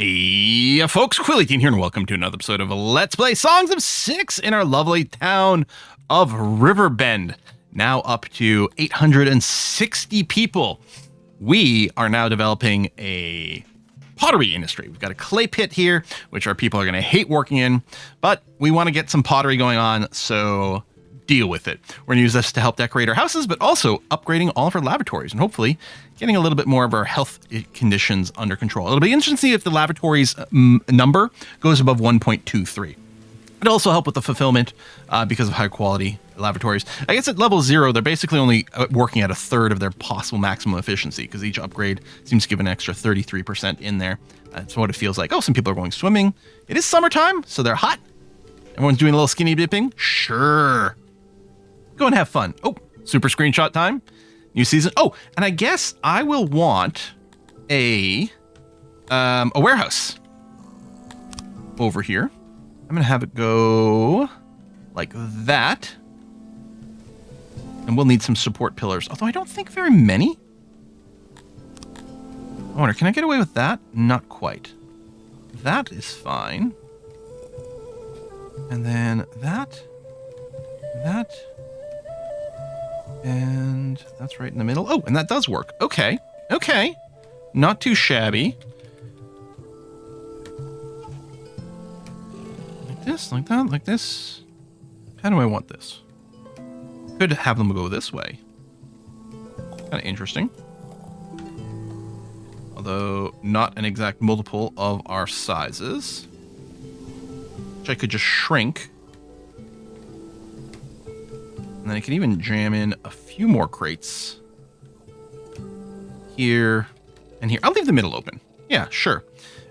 Hey, folks, Quilly here, and welcome to another episode of Let's Play Songs of Six in our lovely town of Riverbend. Now up to 860 people. We are now developing a pottery industry. We've got a clay pit here, which our people are going to hate working in, but we want to get some pottery going on, so deal with it. We're going to use this to help decorate our houses, but also upgrading all of our laboratories and hopefully getting a little bit more of our health conditions under control. It'll be interesting to see if the laboratories number goes above 1.23. It'll also help with the fulfillment because of high quality laboratories. I guess at level 0, they're basically only working at a third of their possible maximum efficiency because each upgrade seems to give an extra 33% in there. That's what it feels like. Oh, some people are going swimming. It is summertime, so they're hot. Everyone's doing a little skinny dipping. Sure. Go and have fun. Oh, super screenshot time. New season. Oh, and I guess I will want a warehouse over here. I'm going to have it go like that. And we'll need some support pillars, although I don't think very many. I wonder, can I get away with that? Not quite. That is fine. And then that. And that's right in the middle. Oh, and that does work. Okay. Okay. Not too shabby. Like this, like that, like this. How do I want this? Could have them go this way. Kind of interesting. Although not an exact multiple of our sizes. Which I could just shrink. And then I can even jam in a few more crates. Here and here. I'll leave the middle open. Yeah, sure.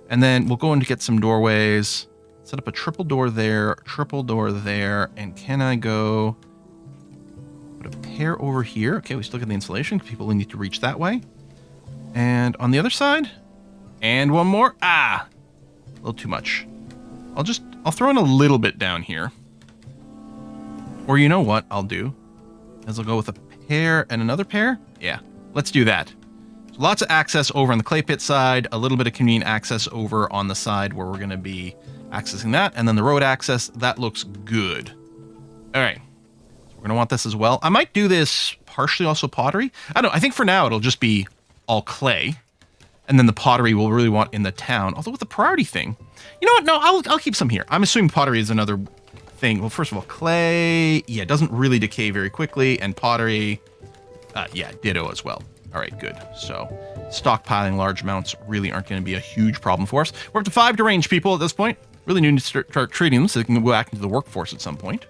And then we'll go in to get some doorways. Set up a triple door there, and can I go put a pair over here? Okay, we still get the insulation. People need to reach that way. And on the other side, and one more. Ah, a little too much. I'll throw in a little bit down here. Or you know what I'll do is I'll go with a pair and another pair. Yeah, let's do that. So lots of access over on the clay pit side, a little bit of convenient access over on the side where we're going to be accessing that. And then the road access, that looks good. All right. So we're going to want this as well. I might do this partially also pottery. I don't know. I think for now it'll just be all clay. And then the pottery we'll really want in the town. Although with the priority thing, you know what? No, I'll keep some here. I'm assuming pottery is another thing. Well, first of all, clay, yeah, it doesn't really decay very quickly, and pottery, yeah, ditto as well. All right, good. So stockpiling large amounts really aren't going to be a huge problem for us. We're up to 5 deranged people at this point. Really need to start treating them so they can go back into the workforce at some point.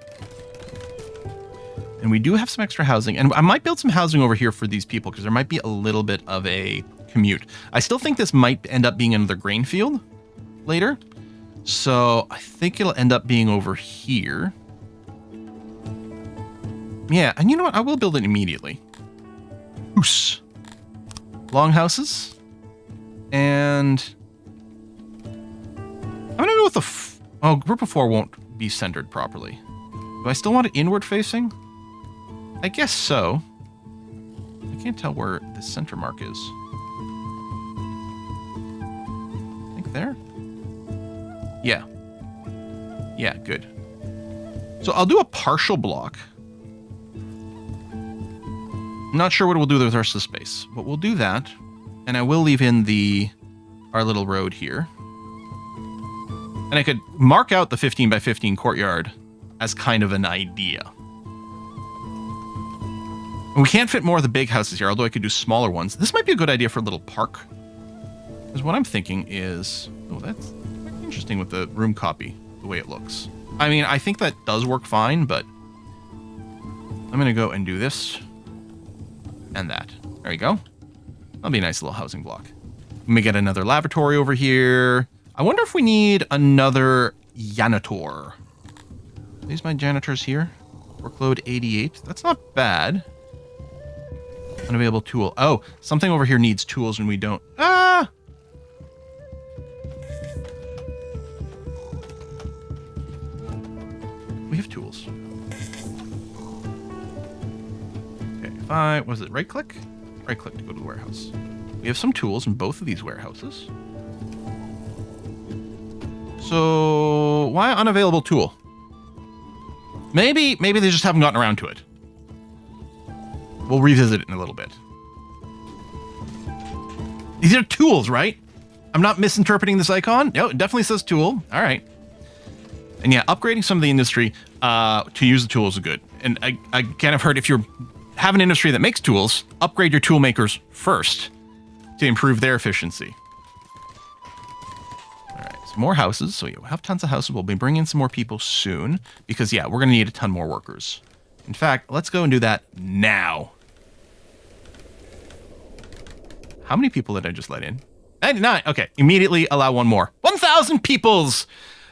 And we do have some extra housing, and I might build some housing over here for these people because there might be a little bit of a commute. I still think this might end up being another grain field later. So I think it'll end up being over here. Yeah, and you know what? I will build it immediately. Oos. Long houses. And I'm going to go with the... group of 4 won't be centered properly. Do I still want it inward facing? I guess so. I can't tell where the center mark is. I think there. Yeah. Yeah, good. So I'll do a partial block. I'm not sure what we'll do with the rest of the space, but we'll do that. And I will leave in our little road here. And I could mark out the 15 by 15 courtyard as kind of an idea. And we can't fit more of the big houses here, although I could do smaller ones. This might be a good idea for a little park. Because what I'm thinking is... Oh, that's... interesting with the room copy, the way it looks. I mean, I think that does work fine, but I'm going to go and do this and that. There you go. That'll be a nice little housing block. Let me get another laboratory over here. I wonder if we need another janitor. Are these my janitors here? Workload 88. That's not bad. Unavailable tool. Oh, something over here needs tools and we don't. Ah! We have tools. Okay, if I... was it right-click? Right-click to go to the warehouse. We have some tools in both of these warehouses. So why unavailable tool? Maybe they just haven't gotten around to it. We'll revisit it in a little bit. These are tools, right? I'm not misinterpreting this icon. No, it definitely says tool. All right. And yeah, upgrading some of the industry to use the tools is good. And I kind of heard if you have an industry that makes tools, upgrade your tool makers first to improve their efficiency. All right, so more houses. So yeah, we'll have tons of houses. We'll be bringing in some more people soon because yeah, we're going to need a ton more workers. In fact, let's go and do that now. How many people did I just let in? 99. Okay, immediately allow one more. 1,000 peoples!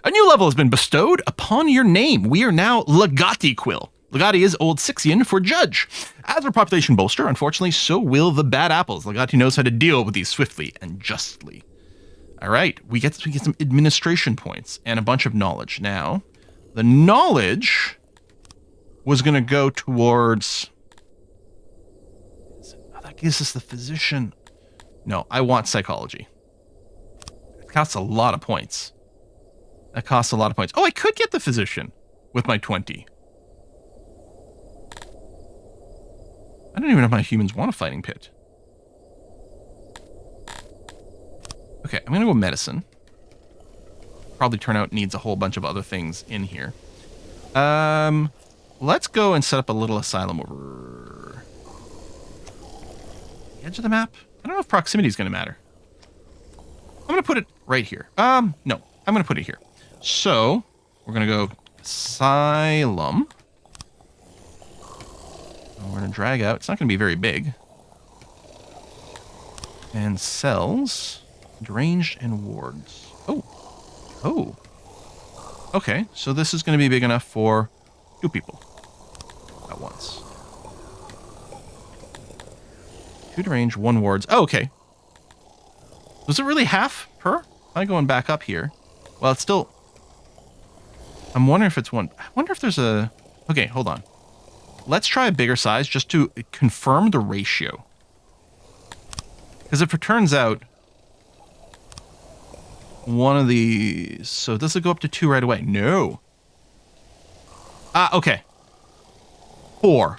A new level has been bestowed upon your name. We are now Legati Quill. Legati is Old Sixian for judge. As our population bolster, unfortunately, so will the bad apples. Legati knows how to deal with these swiftly and justly. All right, we get some administration points and a bunch of knowledge. Now, the knowledge was going to go towards... Oh, that gives us the physician. No, I want psychology. It costs a lot of points. That costs a lot of points. Oh, I could get the physician with my 20. I don't even know if my humans want a fighting pit. Okay, I'm going to go medicine. Probably turn out needs a whole bunch of other things in here. Let's go and set up a little asylum over the edge of the map. I don't know if proximity is going to matter. I'm going to put it right here. No, I'm going to put it here. So, we're going to go asylum. And we're going to drag out. It's not going to be very big. And cells, deranged and wards. Oh. Okay, so this is going to be big enough for 2 people at once. 2 deranged, 1 wards. Oh, okay. Was it really half per? I'm going back up here. Well, it's still... I'm wondering if it's 1. I wonder if there's a... Okay, hold on. Let's try a bigger size just to confirm the ratio. Because if it turns out... one of these... So does it go up to 2 right away? No. Okay. 4.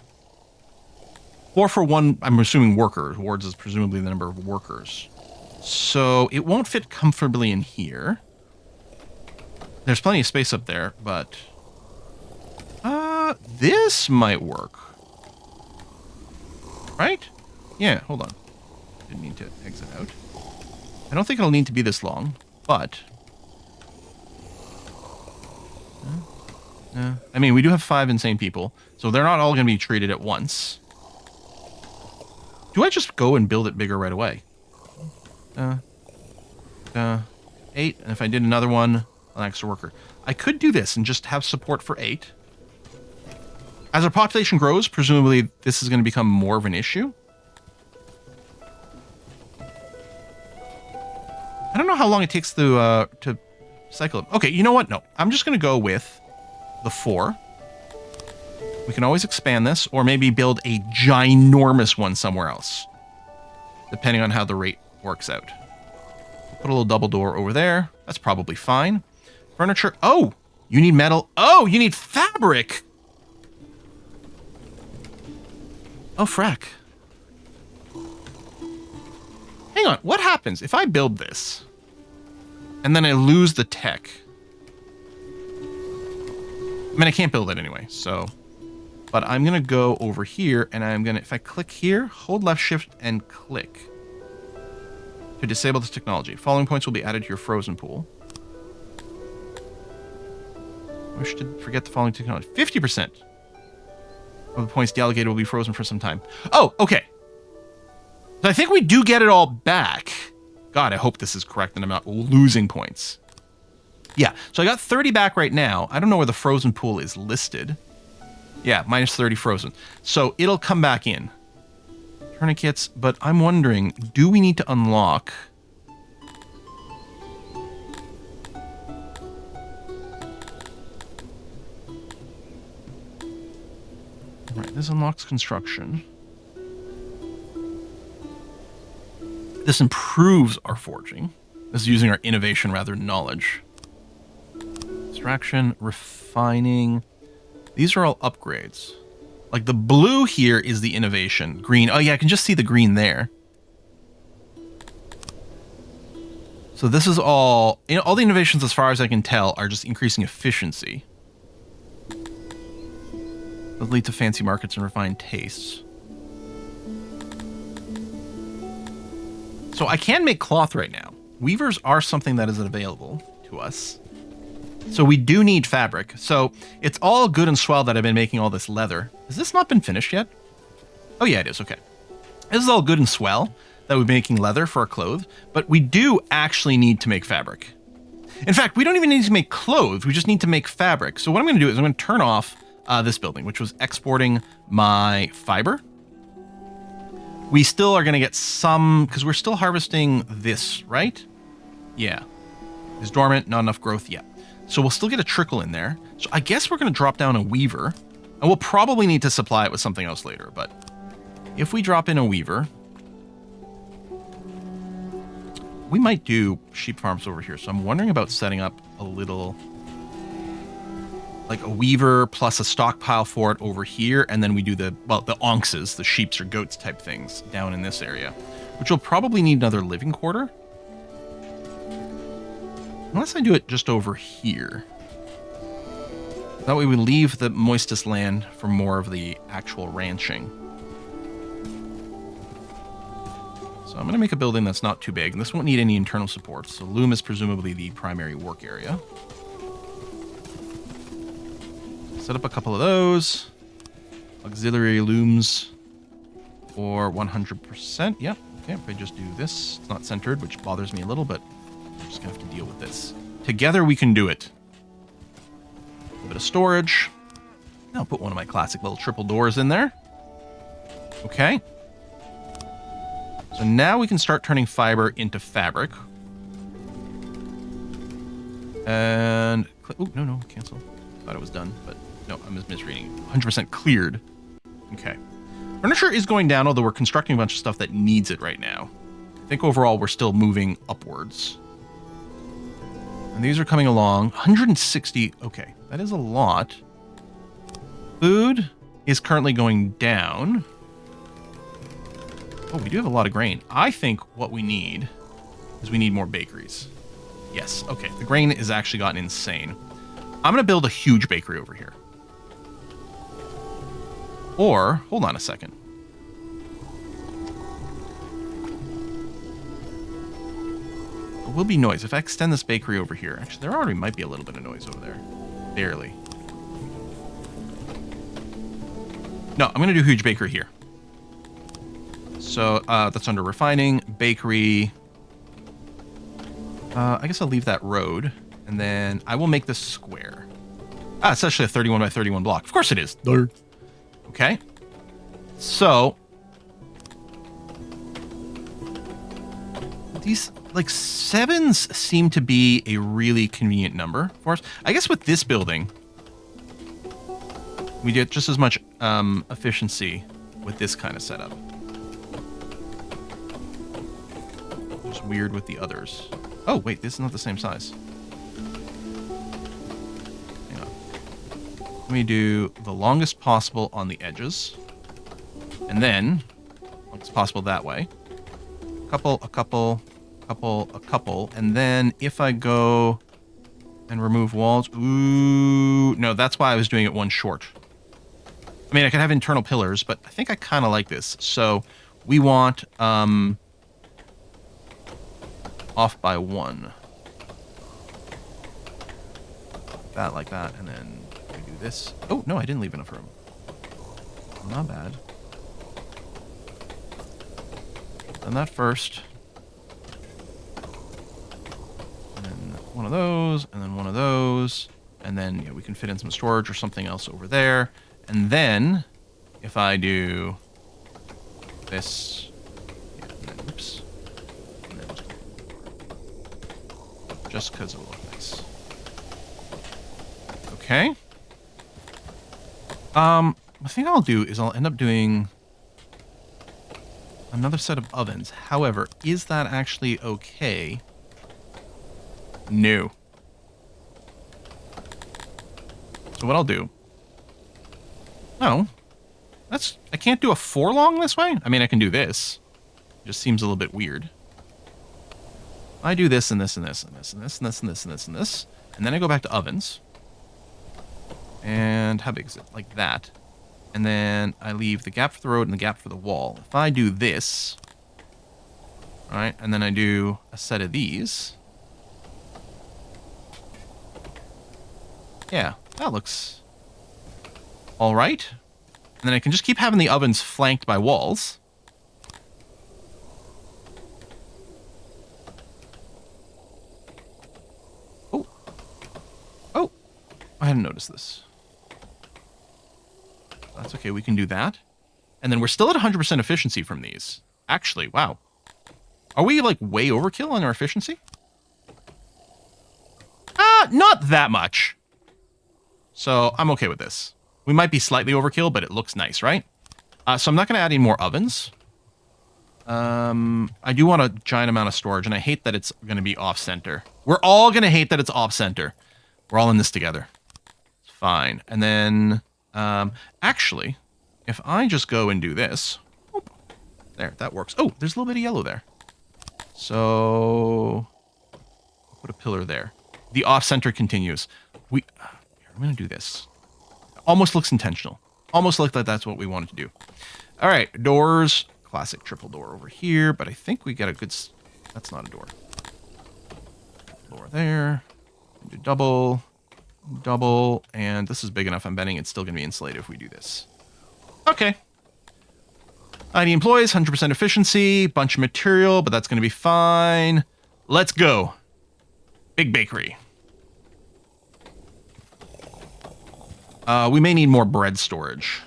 4 for 1, I'm assuming workers. Wards is presumably the number of workers. So it won't fit comfortably in here. There's plenty of space up there, but... this might work. Right? Yeah, hold on. Didn't mean to exit out. I don't think it'll need to be this long, but... I mean, we do have 5 insane people, so they're not all going to be treated at once. Do I just go and build it bigger right away? 8, and if I did another one, an extra worker. I could do this and just have support for 8. As our population grows, presumably this is going to become more of an issue. I don't know how long it takes to cycle it. Okay, you know what? No, I'm just going to go with the 4. We can always expand this, or maybe build a ginormous one somewhere else, depending on how the rate works out. Put a little double door over there. That's probably fine. Furniture. Oh, you need metal. Oh, you need fabric. Oh, frack. Hang on. What happens if I build this and then I lose the tech? I mean, I can't build it anyway, so... But I'm going to go over here, and I'm going to... If I click here, hold left shift and click to disable this technology. Following points will be added to your frozen pool. Wish to forget the following technology. 50% of the points delegated will be frozen for some time. Oh, okay. So I think we do get it all back. God, I hope this is correct and I'm not losing points. Yeah, so I got 30 back right now. I don't know where the frozen pool is listed. Yeah, minus 30 frozen. So it'll come back in. Tourniquets, but I'm wondering, do we need to unlock... Right, this unlocks construction. This improves our forging. This is using our innovation rather than knowledge. Extraction, refining. These are all upgrades. Like the blue here is the innovation. Green. Oh yeah, I can just see the green there. So this is all, you know, all the innovations as far as I can tell are just increasing efficiency. Those lead to fancy markets and refined tastes. So I can make cloth right now. Weavers are something that is available to us. So we do need fabric. So it's all good and swell that I've been making all this leather. Has this not been finished yet? Oh yeah, it is. Okay. This is all good and swell that we're making leather for our clothes, but we do actually need to make fabric. In fact, we don't even need to make clothes. We just need to make fabric. So what I'm going to do is I'm going to turn off this building, which was exporting my fiber. We still are going to get some, because we're still harvesting this, right? Yeah. It's dormant, not enough growth yet. So we'll still get a trickle in there. So I guess we're going to drop down a weaver, and we'll probably need to supply it with something else later. But if we drop in a weaver, we might do sheep farms over here. So I'm wondering about setting up a little, like a weaver plus a stockpile for it over here. And then we do the onxes, the sheeps or goats type things down in this area, which will probably need another living quarter. Unless I do it just over here. That way we leave the moistest land for more of the actual ranching. So I'm going to make a building that's not too big. And this won't need any internal support. So loom is presumably the primary work area. Set up a couple of those. Auxiliary looms for 100%. Yep. Okay, if I just do this, it's not centered, which bothers me a little, but I'm just going to have to deal with this. Together we can do it. A little bit of storage. I'll put one of my classic little triple doors in there. Okay. So now we can start turning fiber into fabric. And, oh, no, cancel. Thought it was done, but no, I'm just misreading. 100% cleared. Okay. Furniture is going down, although we're constructing a bunch of stuff that needs it right now. I think overall we're still moving upwards. And these are coming along. 160. Okay, that is a lot. Food is currently going down. Oh, we do have a lot of grain. I think what we need is we need more bakeries. Yes, okay. The grain has actually gotten insane. I'm going to build a huge bakery over here. Or, hold on a second. There will be noise. If I extend this bakery over here, actually, there already might be a little bit of noise over there. Barely. No, I'm going to do a huge bakery here. So that's under refining, bakery. I guess I'll leave that road. And then I will make this square. Ah, it's actually a 31 by 31 block. Of course it is. Okay. So these, like, sevens seem to be a really convenient number for us. I guess with this building, we get just as much efficiency with this kind of setup. Just weird with the others. Oh, wait, this is not the same size. Hang on. Let me do the longest possible on the edges. And then, longest possible that way. A couple. And then if I go and remove walls, ooh, no, that's why I was doing it one short. I mean, I could have internal pillars, but I think I kind of like this. So we want off by one. That like that, and then we do this. Oh, no, I didn't leave enough room. Not bad. Done that first. And then one of those, and then one of those. And then, yeah, we can fit in some storage or something else over there. And then, if I do this, yeah, and then, oops, and then just because it will look nice. Okay. I think I'll do is I'll end up doing another set of ovens. However, is that actually okay? No. So what I'll do... No. I can't do a 4 long this way? I mean, I can do this. It just seems a little bit weird. I do this and this and this and this and this and this and this and this and this. And then I go back to ovens. And how big is it? Like that. And then I leave the gap for the road and the gap for the wall. If I do this, right, and then I do a set of these. Yeah, that looks all right. And then I can just keep having the ovens flanked by walls. Oh. Oh. I hadn't noticed this. That's okay, we can do that. And then we're still at 100% efficiency from these. Actually, wow. Are we, like, way overkill on our efficiency? Not that much. So, I'm okay with this. We might be slightly overkill, but it looks nice, right? So I'm not going to add any more ovens. I do want a giant amount of storage, and I hate that it's going to be off-center. We're all going to hate that it's off-center. We're all in this together. It's fine. And then... actually, if I just go and do this, there, that works. Oh, there's a little bit of yellow there. So, I'll put a pillar there. The off-center continues. Here, I'm going to do this. Almost looks intentional. Almost like that's what we wanted to do. All right, doors. Classic triple door over here, but I think we get a good... That's not a door. Door there. Do double... Double, and this is big enough. I'm betting it's still going to be insulated if we do this. Okay. ID employees, 100% efficiency, bunch of material, but that's going to be fine. Let's go. Big bakery. We may need more bread storage.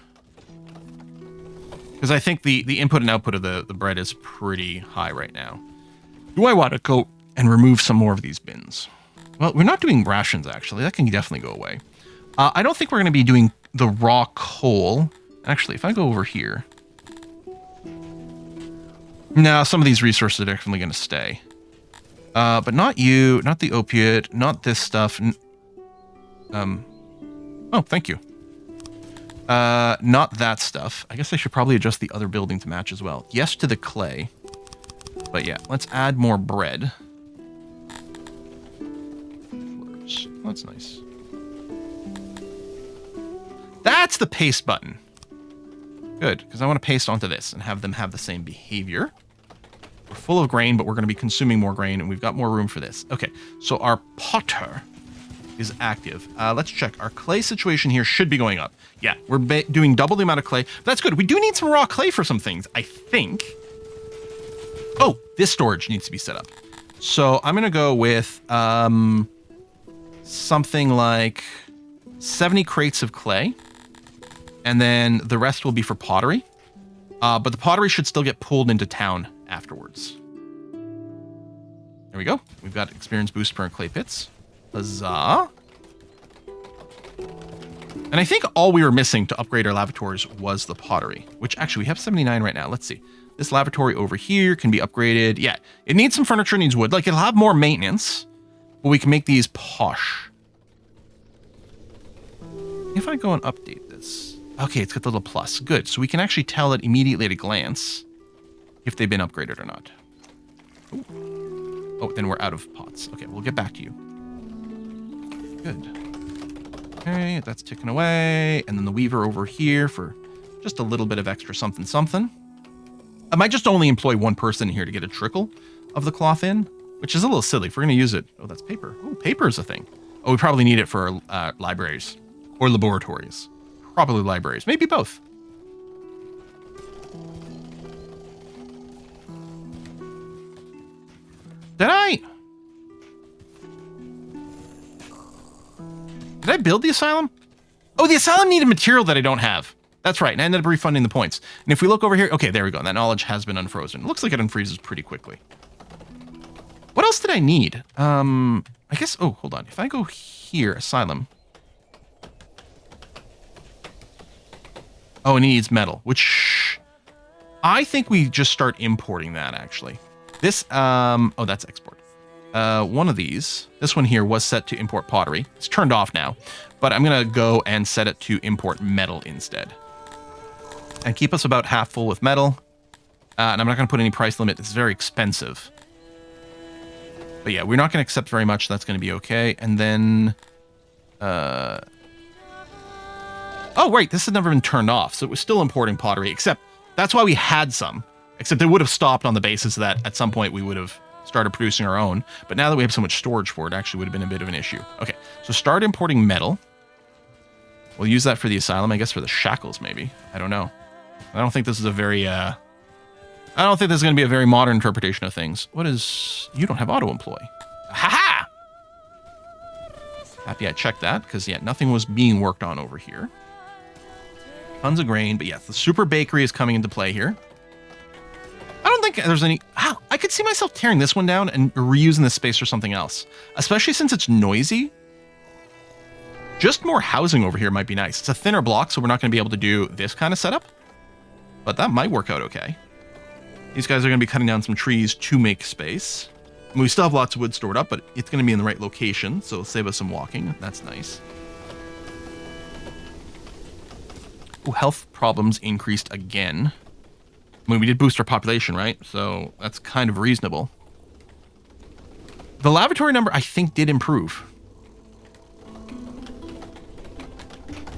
Because I think the input and output of the bread is pretty high right now. Do I want to go and remove some more of these bins? Well, we're not doing rations, actually. That can definitely go away. I don't think we're going to be doing the raw coal. Actually, if I go over here... No, some of these resources are definitely going to stay. But not you, not the opiate, not this stuff. Oh, thank you. Not that stuff. I guess I should probably adjust the other building to match as well. Yes to the clay. But yeah, let's add more bread. Oh, that's nice. That's the paste button. Good, because I want to paste onto this and have them have the same behavior. We're full of grain, but we're going to be consuming more grain, and we've got more room for this. Okay, so our potter is active. Let's check. Our clay situation here should be going up. Yeah, we're doing double the amount of clay. That's good. We do need some raw clay for some things, I think. Oh, this storage needs to be set up. So I'm going to go with... something like 70 crates of clay, and then the rest will be for pottery. But the pottery should still get pulled into town afterwards. There we go. We've got experience boost per clay pits. Huzzah. And I think all we were missing to upgrade our lavatories was the pottery, which actually we have 79 right now. Let's see. This lavatory over here can be upgraded. Yeah, it needs some furniture, needs wood. Like, it'll have more maintenance. But we can make these posh. If I go and update this. Okay, it's got the little plus. Good. So we can actually tell it immediately at a glance if they've been upgraded or not. Ooh. Oh, then we're out of pots. Okay, we'll get back to you. Good. Okay, that's ticking away. And then the weaver over here for just a little bit of extra something something. I might just only employ one person here to get a trickle of the cloth in. Which is a little silly if we're going to use it. Oh, that's paper. Oh, paper is a thing. Oh, we probably need it for libraries or laboratories. Probably libraries. Maybe both. Did I build the asylum? Oh, the asylum needed material that I don't have. That's right. And I ended up refunding the points. And if we look over here, okay, there we go. That knowledge has been unfrozen. It looks like it unfreezes pretty quickly. What else did I need? I guess, oh, hold on. If I go here, asylum. Oh, it needs metal, which I think we just start importing that, actually. This, oh, that's export. one of these. This one here was set to import pottery. It's turned off now, but I'm going to go and set it to import metal instead. And keep us about half full with metal. And I'm not going to put any price limit. It's very expensive. But yeah, we're not going to accept very much. That's going to be okay. And then... oh, wait. This had never been turned off. So it was still importing pottery. Except that's why we had some. Except it would have stopped on the basis that at some point we would have started producing our own. But now that we have so much storage for it, actually would have been a bit of an issue. Okay, so start importing metal. We'll use that for the asylum. I guess for the shackles, maybe. I don't know. I don't think this is a very... I don't think this is going to be a very modern interpretation of things. What is... You don't have auto-employ. Ha-ha! Happy I checked that, because, yeah, nothing was being worked on over here. Tons of grain, but yes, the super bakery is coming into play here. I don't think there's any... Wow, I could see myself tearing this one down and reusing this space for something else. Especially since it's noisy. Just more housing over here might be nice. It's a thinner block, so we're not going to be able to do this kind of setup. But that might work out okay. These guys are going to be cutting down some trees to make space. And we still have lots of wood stored up, but it's going to be in the right location, so it'll save us some walking. That's nice. Ooh, health problems increased again. I mean, we did boost our population, right? So that's kind of reasonable. The lavatory number, I think, did improve.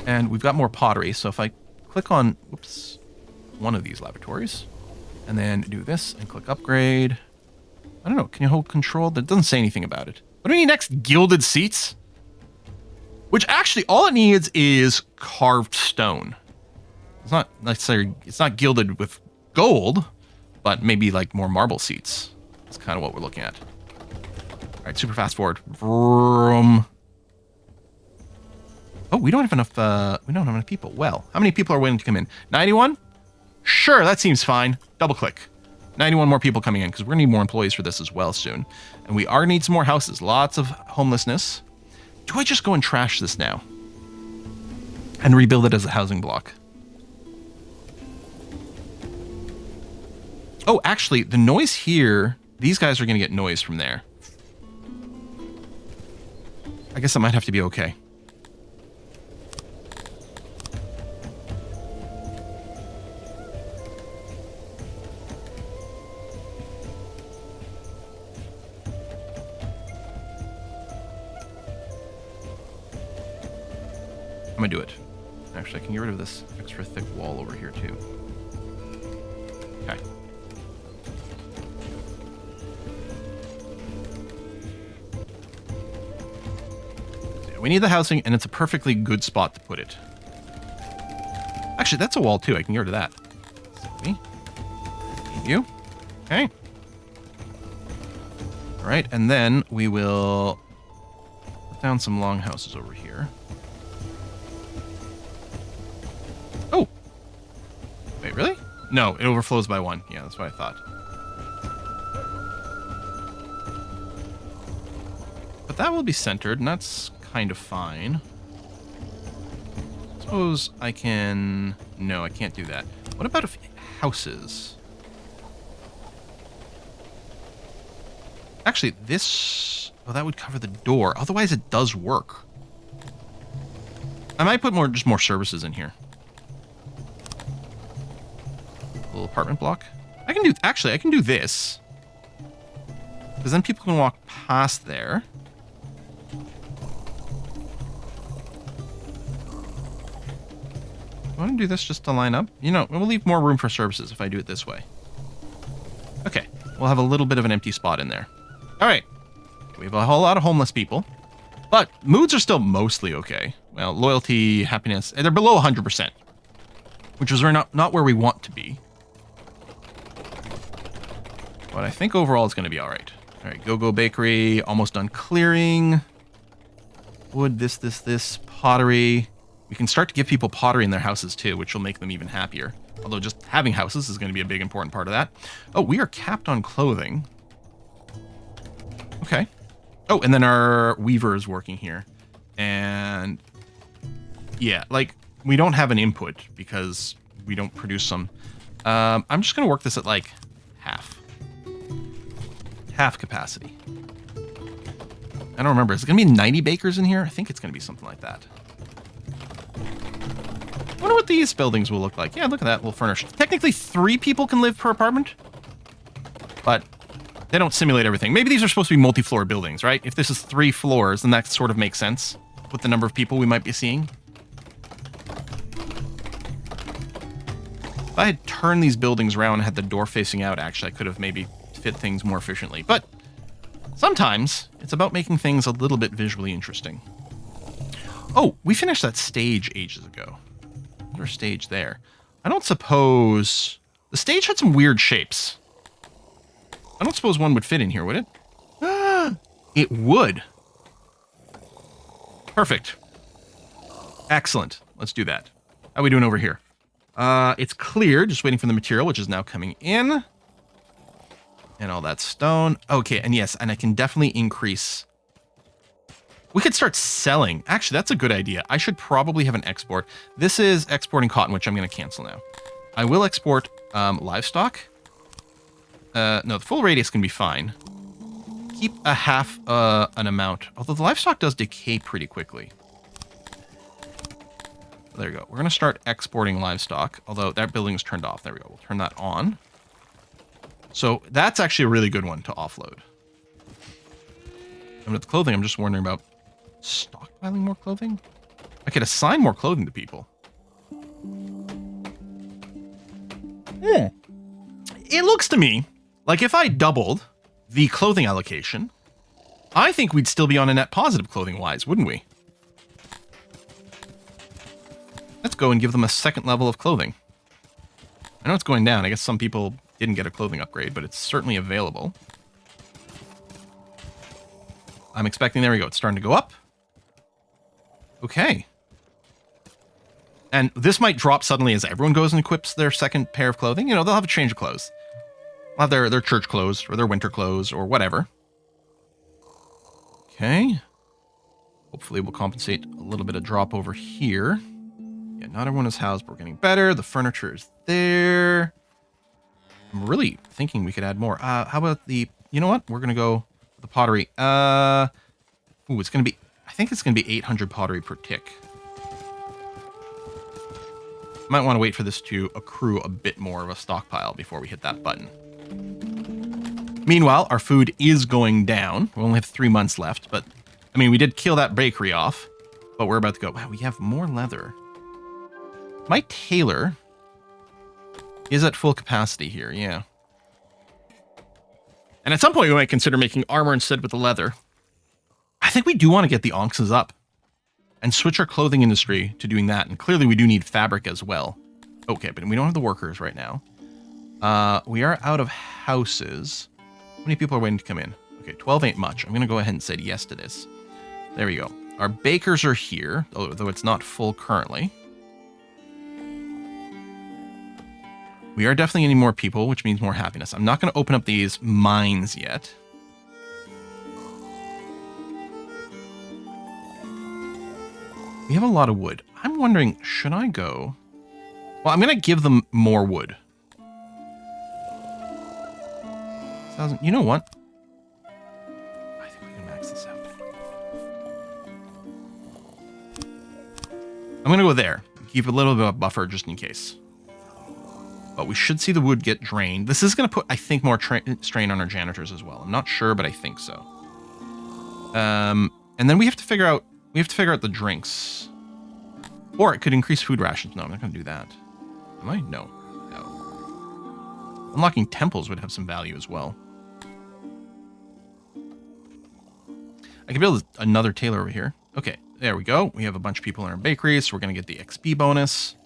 And we've got more pottery, so if I click on, whoops, one of these lavatories, and then do this and click upgrade. I don't know, can you hold control? That doesn't say anything about it. What do we need next? Gilded seats? Which actually, all it needs is carved stone. It's not necessarily, it's not gilded with gold, but maybe like more marble seats. That's kind of what we're looking at. All right, super fast forward. Vroom. Oh, we don't have enough, we don't have enough people. Well, how many people are willing to come in? 91? Sure, that seems fine. Double click. 91 more people coming in, because we're going to need more employees for this as well soon. And we are going to need some more houses. Lots of homelessness. Do I just go and trash this now? And rebuild it as a housing block? Oh, actually, the noise here... These guys are going to get noise from there. I guess that might have to be okay. I'm gonna do it. Actually, I can get rid of this extra thick wall over here too. Okay. So yeah, we need the housing, and it's a perfectly good spot to put it. Actually, that's a wall too. I can get rid of that. See? You. Okay. All right, and then we will put down some long houses over here. Oh! Wait, really? No, it overflows by one. Yeah, that's what I thought. But that will be centered, and that's kind of fine. Suppose I can... No, I can't do that. What about if houses? Actually, this... Oh, that would cover the door. Otherwise, it does work. I might put just more services in here. A little apartment block. Actually, I can do this. Because then people can walk past there. I want to do this just to line up. You know, we'll leave more room for services if I do it this way. Okay, we'll have a little bit of an empty spot in there. All right, we have a whole lot of homeless people, but moods are still mostly okay. Well, loyalty, happiness, they're below 100%, which is not where we want to be. But I think overall it's going to be all right. All right, Go Bakery, almost done clearing. Wood, this, pottery. We can start to give people pottery in their houses too, which will make them even happier. Although just having houses is going to be a big important part of that. Oh, we are capped on clothing. Okay. Oh, and then our weaver is working here. And yeah, like we don't have an input because we don't produce some. I'm just going to work this at like half capacity. I don't remember. Is it going to be 90 bakers in here? I think it's going to be something like that. I wonder what these buildings will look like. Yeah, look at that. We'll furnish. Technically, 3 people can live per apartment. But they don't simulate everything. Maybe these are supposed to be multi-floor buildings, right? If this is 3 floors, then that sort of makes sense with the number of people we might be seeing. If I had turned these buildings around and had the door facing out, actually, I could have maybe fit things more efficiently. But sometimes it's about making things a little bit visually interesting. Oh, we finished that stage ages ago. Another stage there. I don't suppose... The stage had some weird shapes. I don't suppose one would fit in here, would it? It would. Perfect. Excellent. Let's do that. How are we doing over here? It's clear, just waiting for the material, which is now coming in. And all that stone. Okay, and yes, and I can definitely increase... We could start selling. Actually, that's a good idea. I should probably have an export. This is exporting cotton, which I'm going to cancel now. I will export livestock. No, the full radius can be fine. Keep a half an amount. Although the livestock does decay pretty quickly. There you go. We're going to start exporting livestock. Although that building is turned off. There we go. We'll turn that on. So that's actually a really good one to offload. And with the clothing, I'm just wondering about stockpiling more clothing. I could assign more clothing to people. Yeah. It looks to me like if I doubled the clothing allocation, I think we'd still be on a net positive clothing-wise, wouldn't we? Let's go and give them a second level of clothing. I know it's going down. I guess some people didn't get a clothing upgrade, but it's certainly available. I'm expecting, there we go, it's starting to go up. Okay. And this might drop suddenly as everyone goes and equips their second pair of clothing. You know, they'll have a change of clothes. They'll have their church clothes or their winter clothes or whatever. Okay. Hopefully we'll compensate a little bit of drop over here. Yeah, not everyone is housed, but we're getting better. The furniture is there. I'm really thinking we could add more. How about the... You know what? We're going to go with the pottery. Ooh, it's going to be... I think it's going to be 800 pottery per tick. Might want to wait for this to accrue a bit more of a stockpile before we hit that button. Meanwhile, our food is going down. We only have 3 months left, but... I mean, we did kill that bakery off, but we're about to go. Wow, we have more leather. My tailor is at full capacity here, yeah. And at some point, we might consider making armor instead with the leather. I think we do want to get the onxes up and switch our clothing industry to doing that. And clearly, we do need fabric as well. Okay, but we don't have the workers right now. We are out of houses. How many people are waiting to come in? Okay, 12 ain't much. I'm going to go ahead and say yes to this. There we go. Our bakers are here, although it's not full currently. We are definitely getting more people, which means more happiness. I'm not going to open up these mines yet. We have a lot of wood. I'm wondering, should I go? Well, I'm going to give them more wood. 1,000. You know what? I think we can max this out. I'm going to go there. Keep a little bit of a buffer just in case. But we should see the wood get drained. This is going to put, I think, more strain on our janitors as well. I'm not sure, but I think so. And then we have to figure out the drinks. Or it could increase food rations. No, I'm not going to do that. Am I? No. No. Unlocking temples would have some value as well. I can build another tailor over here. Okay, there we go. We have a bunch of people in our bakery, so we're going to get the XP bonus.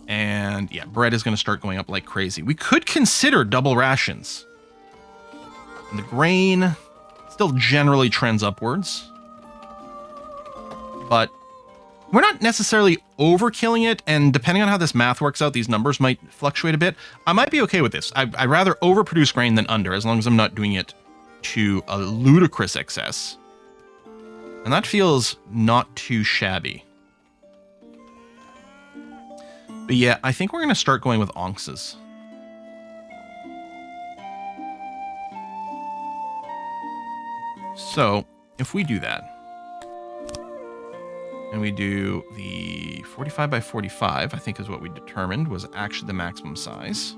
And yeah, bread is going to start going up like crazy. We could consider double rations. And the grain still generally trends upwards. But we're not necessarily overkilling it. And depending on how this math works out, these numbers might fluctuate a bit. I might be okay with this. I'd rather overproduce grain than under, as long as I'm not doing it to a ludicrous excess. And that feels not too shabby. But yeah, I think we're going to start going with onxes. So, if we do that, and we do the 45 by 45, I think is what we determined was actually the maximum size.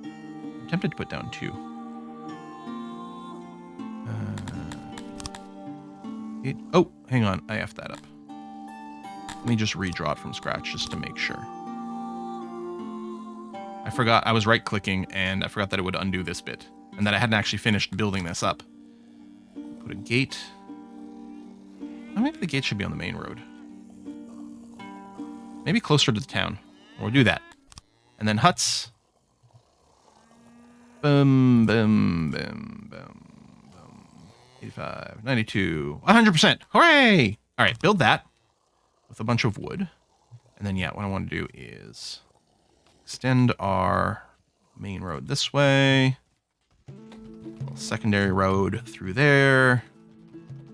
I'm tempted to put down 2. Oh, hang on. I effed that up. Let me just redraw it from scratch just to make sure. I forgot. I was right-clicking, and I forgot that it would undo this bit, and that I hadn't actually finished building this up. Put a gate. Oh, maybe the gate should be on the main road. Maybe closer to the town. We'll do that. And then huts. Boom, boom, boom, boom. 85, 92, 100%. Hooray! All right, build that with a bunch of wood. And then, yeah, what I want to do is extend our main road this way. Secondary road through there.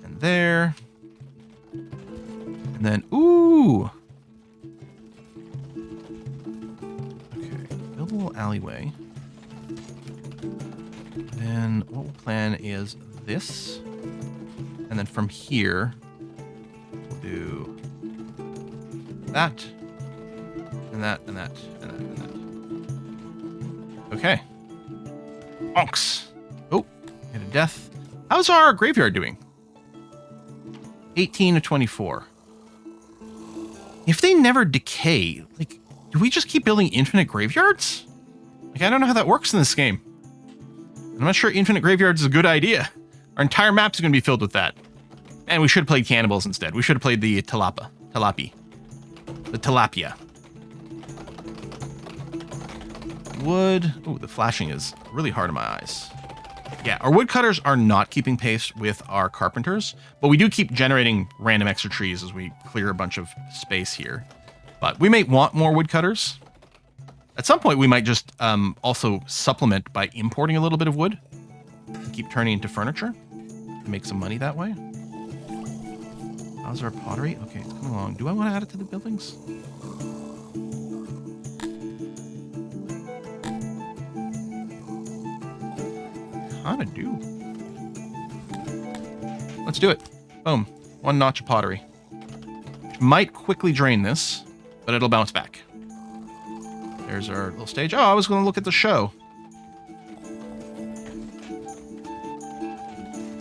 And there. And then, ooh! Okay, build a little alleyway. Then what we'll plan is this, and then from here we'll do that, and that, and that, and that, and that. Okay. Onks. Oh, hit a death. How's our graveyard doing? 18 to 24. If they never decay, like, do we just keep building infinite graveyards? Like, I don't know how that works in this game. I'm not sure infinite graveyards is a good idea. Our entire map is going to be filled with that. And we should have played cannibals instead. We should have played the tilapia. The tilapia. Wood. Oh, the flashing is really hard on my eyes. Yeah, our woodcutters are not keeping pace with our carpenters, but we do keep generating random extra trees as we clear a bunch of space here. But we may want more woodcutters. At some point, we might just also supplement by importing a little bit of wood. Keep turning into furniture. Make some money that way. How's our pottery? Okay, it's coming along. Do I want to add it to the buildings? Kinda do. Let's do it. Boom. 1 notch of pottery. Which might quickly drain this, but it'll bounce back. There's our little stage. Oh, I was going to look at the show.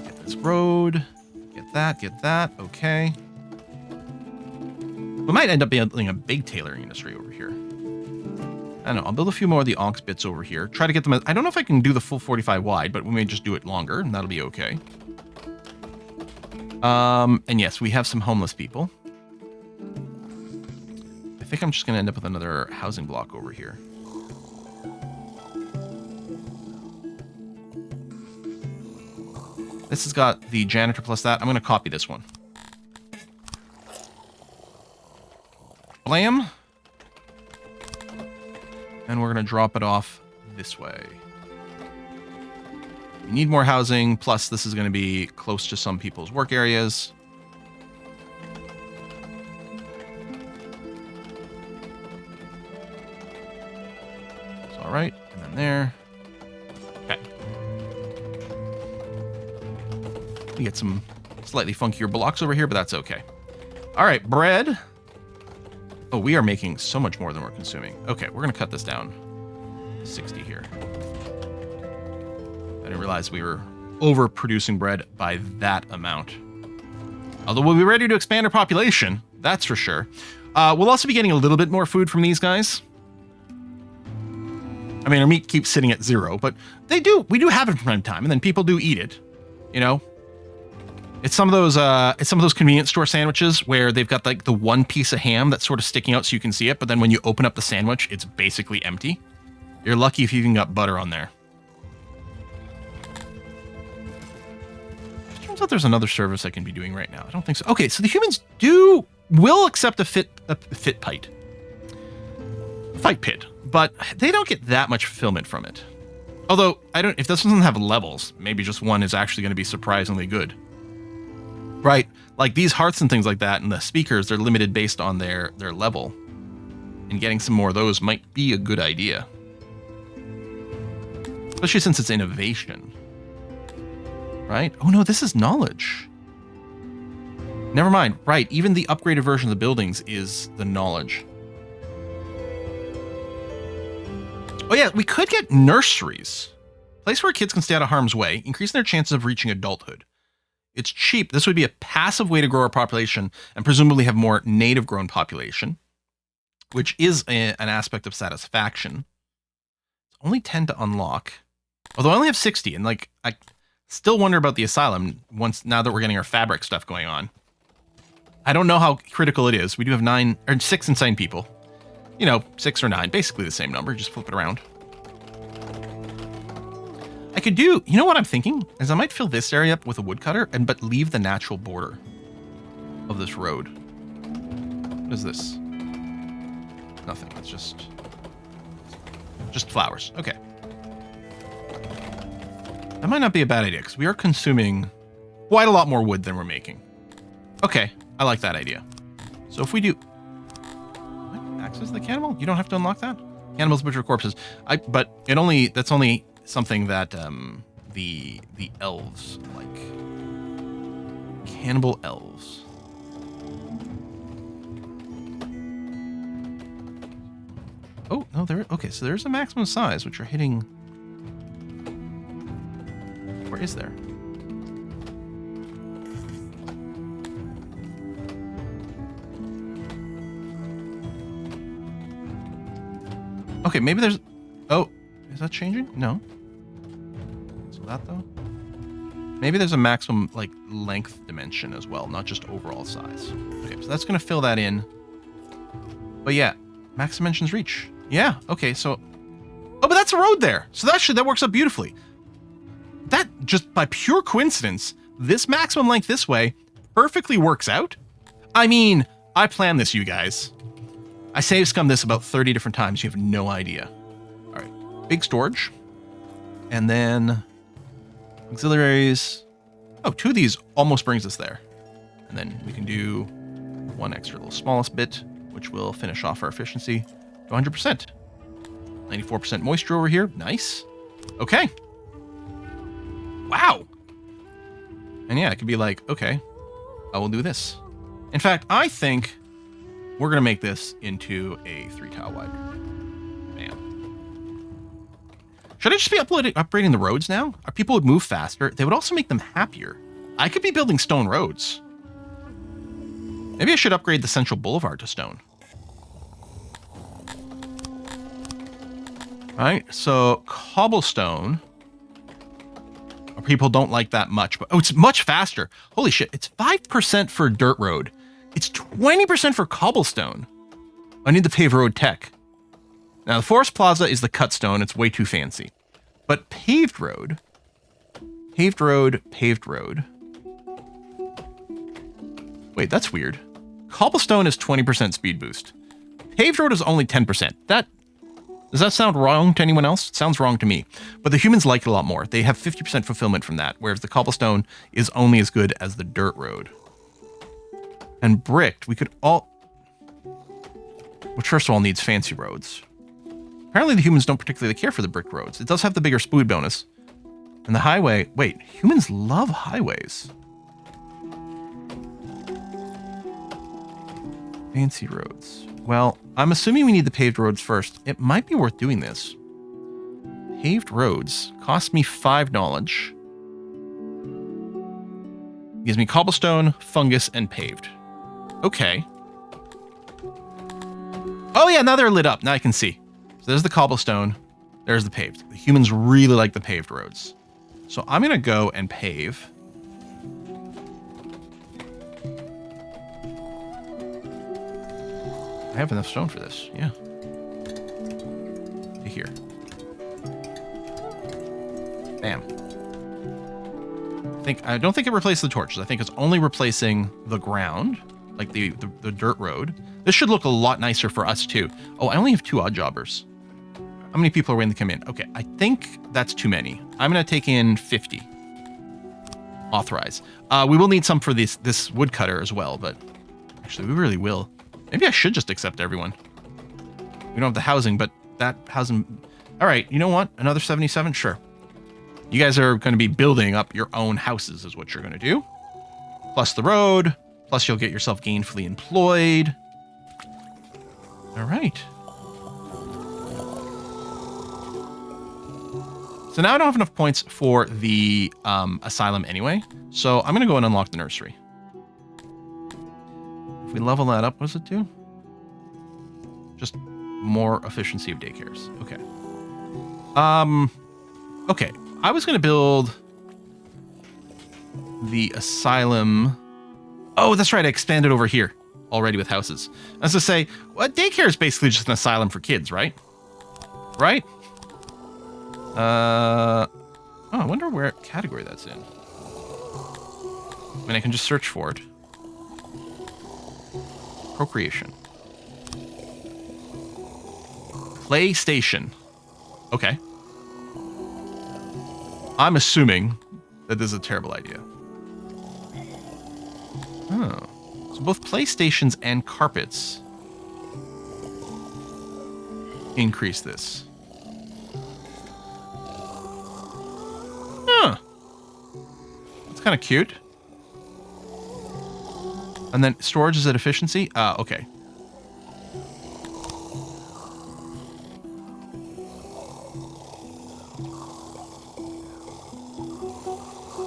Get this road. Get that. Okay. We might end up building a big tailoring industry over here. I don't know. I'll build a few more of the onks bits over here. Try to get them. I don't know if I can do the full 45 wide, but we may just do it longer, and that'll be okay. And yes, we have some homeless people. I think I'm just going to end up with another housing block over here. This has got the janitor plus that. I'm going to copy this one. Blam. And we're going to drop it off this way. We need more housing, plus this is going to be close to some people's work areas. All right, and then there. Okay. We get some slightly funkier blocks over here, but that's okay. All right, bread. Oh, we are making so much more than we're consuming. Okay, we're going to cut this down to 60 here. I didn't realize we were overproducing bread by that amount. Although we'll be ready to expand our population, that's for sure. We'll also be getting a little bit more food from these guys. I mean, our meat keeps sitting at 0, but we do have it from time to time, and then people do eat it. You know, it's some of those convenience store sandwiches where they've got like the one piece of ham that's sort of sticking out so you can see it, but then when you open up the sandwich, it's basically empty. You're lucky if you even got butter on there. It turns out there's another service I can be doing right now. I don't think so. Okay, so the humans will accept a fight pit, but they don't get that much fulfillment from it. Although if this doesn't have levels, maybe just one is actually going to be surprisingly good. Right? Like these hearts and things like that, and the speakers, they're limited based on their level. And getting some more of those might be a good idea. Especially since it's innovation. Right? Oh no, this is knowledge. Never mind. Right. Even the upgraded version of the buildings is the knowledge. Oh, yeah. We could get nurseries. Place where kids can stay out of harm's way, increasing their chances of reaching adulthood. It's cheap. This would be a passive way to grow our population and presumably have more native grown population, which is an aspect of satisfaction. It's only 10 to unlock. Although I only have 60, and like I still wonder about the asylum now that we're getting our fabric stuff going on. I don't know how critical it is. We do have 6 insane people. You know, 6 or 9, basically the same number. Just flip it around. I could do, you know what I'm thinking? Is I might fill this area up with a woodcutter but leave the natural border of this road. What is this? Nothing. It's just flowers. Okay. That might not be a bad idea because we are consuming quite a lot more wood than we're making. Okay. I like that idea. So if we do access the cannibal, you don't have to unlock that. Cannibals butcher corpses. But that's only something that the elves like. Cannibal elves. Oh no, okay. So there's a maximum size, which are hitting. Where is there? Okay, maybe there's... Oh, is that changing? No. So that, though? Maybe there's a maximum, like, length dimension as well, not just overall size. Okay, so that's going to fill that in. But yeah, max dimensions reach. Yeah, okay, so... Oh, but that's a road there! So that works out beautifully. That, just by pure coincidence, this maximum length this way perfectly works out. I mean, I planned this, you guys. I save scum this about 30 different times. You have no idea. All right. Big storage. And then auxiliaries. Oh, 2 of these almost brings us there. And then we can do 1 extra little smallest bit, which will finish off our efficiency to 100%. 94% moisture over here. Nice. Okay. Wow. And yeah, it could be like, okay, I will do this. In fact, I think we're going to make this into a 3-tile wide. Bam. Should I just be upgrading the roads now? Our people would move faster. They would also make them happier. I could be building stone roads. Maybe I should upgrade the central boulevard to stone. All right, so cobblestone. Our people don't like that much, but oh, it's much faster. Holy shit, it's 5% for a dirt road. It's 20% for cobblestone. I need the paved road tech. Now, the Forest Plaza is the cut stone. It's way too fancy. But paved road. Paved road. Wait, that's weird. Cobblestone is 20% speed boost. Paved road is only 10%. Does that sound wrong to anyone else? It sounds wrong to me. But the humans like it a lot more. They have 50% fulfillment from that, whereas the cobblestone is only as good as the dirt road. And bricked, we could all... Which first of all needs fancy roads. Apparently the humans don't particularly care for the brick roads. It does have the bigger speed bonus. And the highway... Wait, humans love highways. Fancy roads. Well, I'm assuming we need the paved roads first. It might be worth doing this. Paved roads cost me 5 knowledge. Gives me cobblestone, fungus, and paved. Okay. Oh yeah, now they're lit up. Now I can see. So there's the cobblestone. There's the paved. The humans really like the paved roads. So I'm going to go and pave. I have enough stone for this. Yeah. Here. Bam. I don't think it replaced the torches. I think it's only replacing the ground, like the dirt road. This should look a lot nicer for us too. Oh, I only have 2 odd jobbers. How many people are waiting to come in? Okay, I think that's too many. I'm gonna take in 50. Authorize. We will need some for this woodcutter as well, but actually we really will. Maybe I should just accept everyone. We don't have the housing, but that housing... All right, you know what? Another 77? Sure. You guys are going to be building up your own houses is what you're going to do. Plus the road, Plus, you'll get yourself gainfully employed. All right. So now I don't have enough points for the asylum anyway. So I'm going to go and unlock the nursery. If we level that up, what does it do? Just more efficiency of daycares. Okay. Okay. I was going to build the asylum. Oh, that's right. I expanded over here already with houses. As I say, well, daycare is basically just an asylum for kids, right? Right? Oh, I wonder where category that's in. I mean, I can just search for it. Procreation. PlayStation. Okay. I'm assuming that this is a terrible idea. Oh. So both PlayStations and carpets increase this. Huh. That's kind of cute. And then storage is at efficiency? Okay.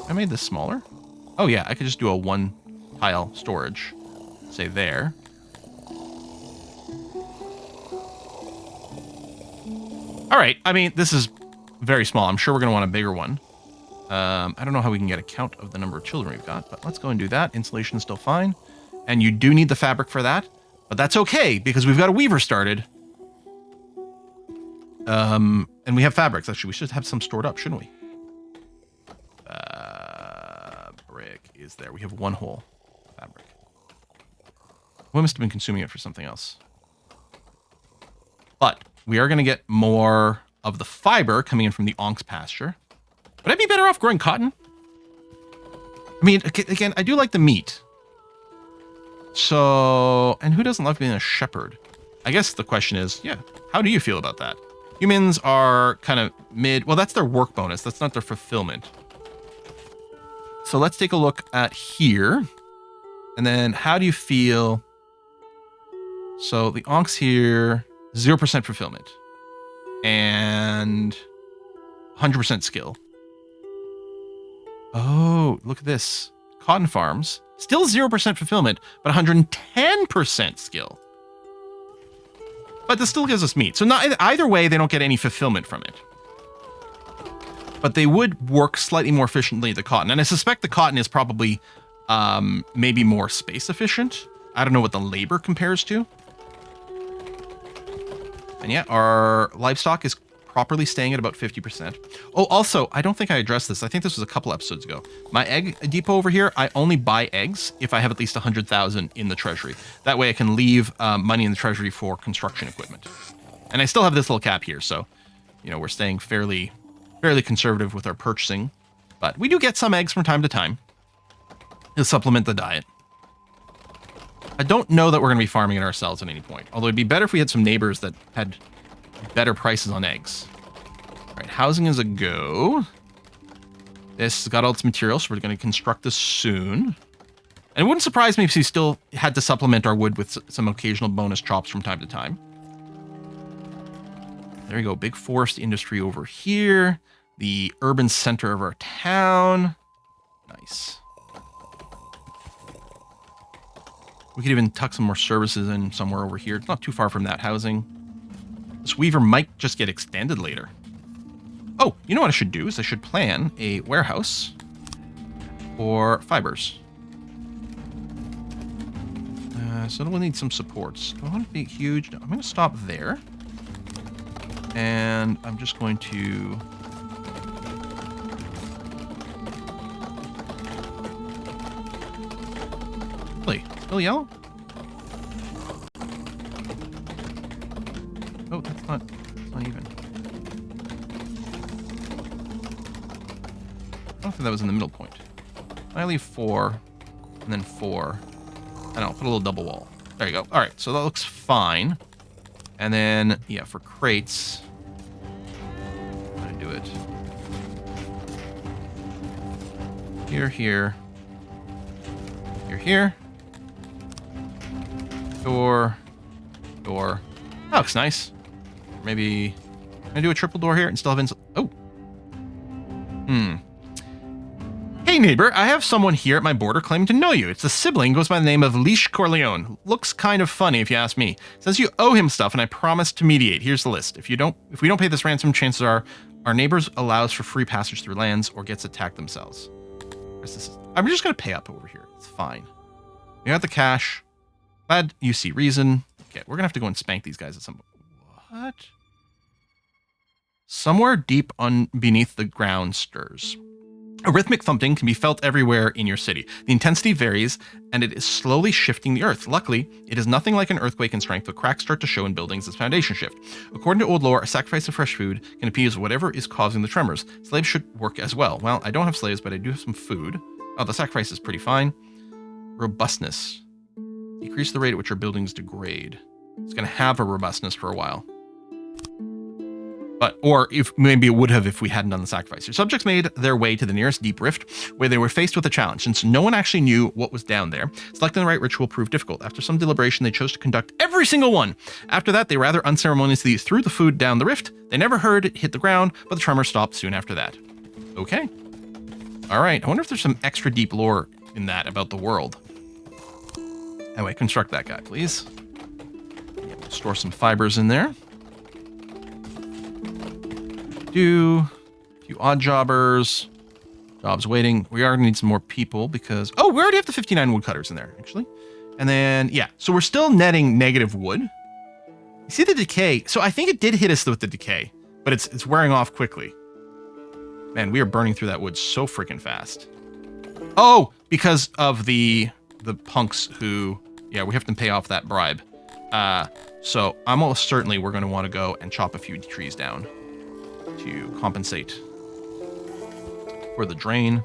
I made this smaller. Oh yeah, I could just do a one tile storage. Say there. All right. I mean, this is very small. I'm sure we're going to want a bigger one. I don't know how we can get a count of the number of children we've got, but let's go and do that. Insulation is still fine. And you do need the fabric for that, but that's okay because we've got a weaver started. And we have fabrics. Actually, we should have some stored up, shouldn't we? Brick is there. We have one whole fabric. We must have been consuming it for something else. But we are going to get more of the fiber coming in from the onk's pasture. Would I be better off growing cotton? I mean, again, I do like the meat. So, and who doesn't love being a shepherd? I guess the question is, yeah, how do you feel about that? Humans are kind of mid. Well, that's their work bonus. That's not their fulfillment. So let's take a look at here. And then how do you feel? So the onks here, 0% fulfillment. And 100% skill. Oh, look at this. Cotton farms. Still 0% fulfillment, but 110% skill. But this still gives us meat. So not, either way, they don't get any fulfillment from it. But they would work slightly more efficiently the cotton. And I suspect the cotton is probably maybe more space efficient. I don't know what the labor compares to. And yeah, our livestock is properly staying at about 50%. Oh, also, I don't think I addressed this. I think this was a couple episodes ago. My egg depot over here, I only buy eggs if I have at least 100,000 in the treasury. That way I can leave money in the treasury for construction equipment. And I still have this little cap here, so, you know, we're staying fairly conservative with our purchasing. But we do get some eggs from time to time to supplement the diet. I don't know that we're going to be farming it ourselves at any point. Although it'd be better if we had some neighbors that had better prices on eggs. All right, housing is a go. This has got all its materials, so we're going to construct this soon. And it wouldn't surprise me if we still had to supplement our wood with some occasional bonus chops from time to time. There you go, big forest industry over here. The urban center of our town. Nice. We could even tuck some more services in somewhere over here. It's not too far from that housing. This weaver might just get extended later. Oh, you know what I should do is I should plan a warehouse for fibers. So we'll need some supports. Do I want to be huge? No, I'm going to stop there. And I'm just going to... Really? Still yellow? Oh, that's not even. I don't think that was in the middle point. I leave 4, and then 4, and I'll put a little double wall. There you go. All right, so that looks fine. And then, yeah, for crates, I'm gonna do it here, here, here, here, Door. Door. That looks nice. Maybe... Can I do a triple door here and still have Oh. Hey neighbor, I have someone here at my border claiming to know you. It's a sibling, goes by the name of Leash Corleone. Looks kind of funny if you ask me. Says you owe him stuff and I promise to mediate. Here's the list. If we don't pay this ransom, chances are our neighbors allows for free passage through lands or gets attacked themselves. I'm just gonna pay up over here. It's fine. You got the cash. Glad you see reason. Okay, we're gonna have to go and spank these guys at some point. What? Somewhere deep beneath the ground stirs. A rhythmic thumping can be felt everywhere in your city. The intensity varies, and it is slowly shifting the earth. Luckily, it is nothing like an earthquake in strength, but cracks start to show in buildings as foundation shift. According to old lore, a sacrifice of fresh food can appease whatever is causing the tremors. Slaves should work as well. Well, I don't have slaves, but I do have some food. Oh, the sacrifice is pretty fine. Robustness. Decrease the rate at which your buildings degrade. It's going to have a robustness for a while. Or if maybe it would have if we hadn't done the sacrifice. Your subjects made their way to the nearest deep rift where they were faced with a challenge. Since no one actually knew what was down there, selecting the right ritual proved difficult. After some deliberation, they chose to conduct every single one. After that, they rather unceremoniously threw the food down the rift. They never heard it hit the ground, but the tremor stopped soon after that. Okay. All right. I wonder if there's some extra deep lore in that about the world. Anyway, construct that guy, please. Yep, store some fibers in there. A few odd jobbers. Jobs waiting. We are gonna need some more people because... Oh, we already have the 59 woodcutters in there, actually. And then, yeah. So we're still netting negative wood. You see the decay. So I think it did hit us with the decay, but it's wearing off quickly. Man, we are burning through that wood so freaking fast. Oh, because of the punks who... Yeah, we have to pay off that bribe. So almost certainly we're going to want to go and chop a few trees down to compensate for the drain.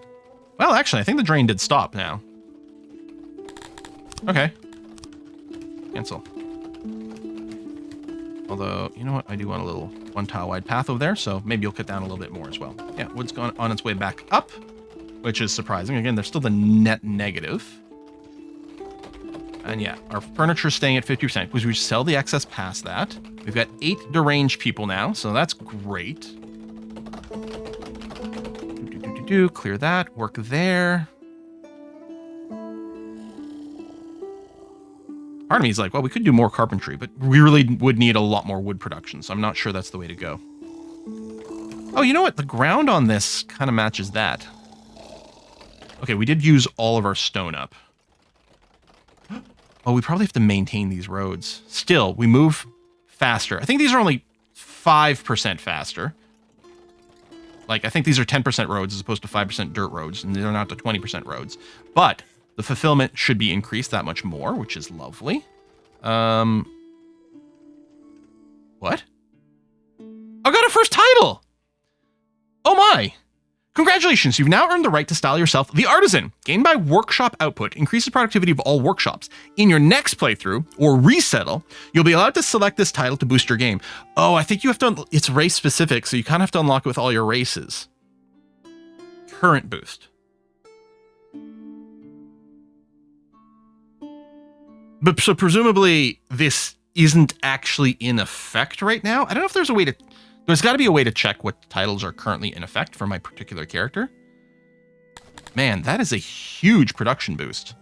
Well, actually, I think the drain did stop now. Okay. Cancel. Although, you know what? I do want a little one tile wide path over there, so maybe you'll cut down a little bit more as well. Yeah, wood's gone on its way back up, which is surprising. Again, there's still the net negative. And yeah, our furniture's staying at 50% because we sell the excess past that. We've got 8 deranged people now, so that's great. Clear that, work there. Part of me is like, well, we could do more carpentry, but we really would need a lot more wood production, so I'm not sure that's the way to go. Oh, you know what? The ground on this kind of matches that. Okay, we did use all of our stone up. Oh, we probably have to maintain these roads. Still, we move faster. I think these are only 5% faster. Like, I think these are 10% roads as opposed to 5% dirt roads, and they're not the 20% roads. But the fulfillment should be increased that much more, which is lovely. What? I got a first title! Oh my! Congratulations, you've now earned the right to style yourself the Artisan. Gained by workshop output, increase the productivity of all workshops. In your next playthrough, or resettle, you'll be allowed to select this title to boost your game. Oh, I think you have to, it's race specific, so you kind of have to unlock it with all your races. Current boost. But so presumably this isn't actually in effect right now. I don't know if there's a way to... There's got to be a way to check what titles are currently in effect for my particular character. Man, that is a huge production boost.